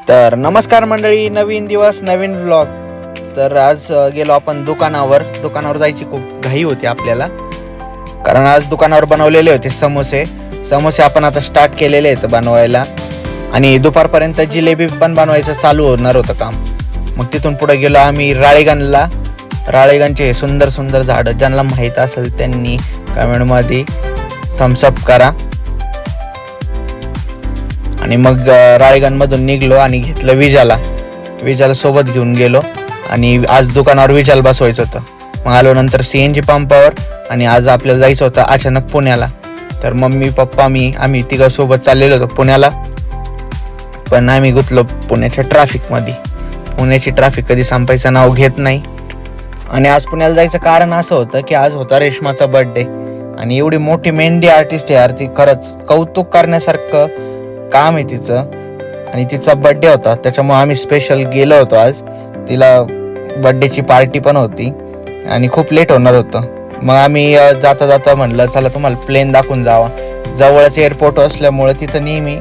तर नमस्कार मंडळी, नवीन दिवस नवीन व्लॉग. तर आज गेलो आपण दुकानावर जायची खूप घाई होती आपल्याला, कारण आज दुकानावर बनवलेले होते समोसे आपण आता स्टार्ट केलेले आहेत बनवायला, आणि दुपारपर्यंत जिलेबी पण बनवायचं चालू होणार होतं काम. मग तिथून पुढे गेलो आम्ही राळेगणचे सुंदर सुंदर झाडं, ज्यांना माहीत असेल त्यांनी कमेंटमध्ये थम्सअप करा. आणि मग राळेगणमधून निघलो आणि घेतलं विजाला सोबत घेऊन गेलो, आणि आज दुकानावर विजाला बसवायचं होतं. मग आलो नंतर CNG पंपावर, आणि आज आपल्याला जायचं होतं अचानक पुण्याला. तर मम्मी पप्पा आम्ही तिघं सोबत चाललेलो होतो पुण्याला, पण आम्ही गुंतलो पुण्याच्या ट्रॅफिकमध्ये. पुण्याची ट्रॅफिक कधी संपायचं नाव घेत नाही. आणि आज पुण्याला जायचं कारण असं होतं की आज होता रेश्माचा बर्थडे, आणि एवढी मोठी मेहंदी आर्टिस्ट आहे यार ती, खरंच कौतुक करण्यासारखं काम आहे तिचं. आणि तिचा बर्थडे होता, त्याच्यामुळे आम्ही स्पेशल गेलो होतो. आज तिला बर्थडेची पार्टी पण होती आणि खूप लेट होणार होतं. मग आम्ही जाता जाता म्हणलं चला तुम्हाला प्लेन दाखवून जावा. जवळच एअरपोर्ट असल्यामुळे तिथं नेहमी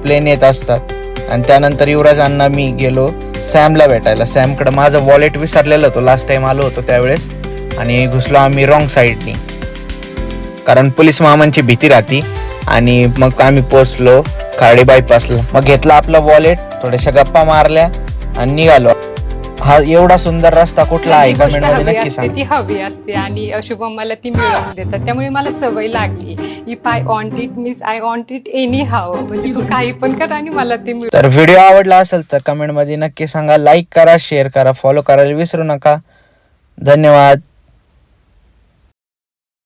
प्लेन येत असतात. आणि त्यानंतर युवराजांना मी गेलो सॅमला भेटायला. सॅमकडे माझं वॉलेट विसरलेलं होतं लास्ट टाइम आलो होतो त्यावेळेस, आणि घुसलो आम्ही रॉंग साईडनी, कारण पोलीस मामांची भीती राहती. आणि मग आम्ही पोचलो खार्डी बायपासला. मग घेतला आपला वॉलेट, थोड्याशा गप्पा मारल्या आणि निघालो. हा एवढा सुंदर रस्ता कुठला आहे कमेंट मध्ये नक्की सांगा. ती हवी असते आणि शुभम मला ती मिळवून देतात, त्यामुळे मला सवय लागली. If I want it means I want it anyhow, म्हणजे तू काही पण कर आणि मला ते मिळव. तर व्हिडिओ आवडला असेल तर कमेंट मध्ये नक्की सांगा, लाईक करा, शेअर करा, फॉलो करायला विसरू नका. धन्यवाद.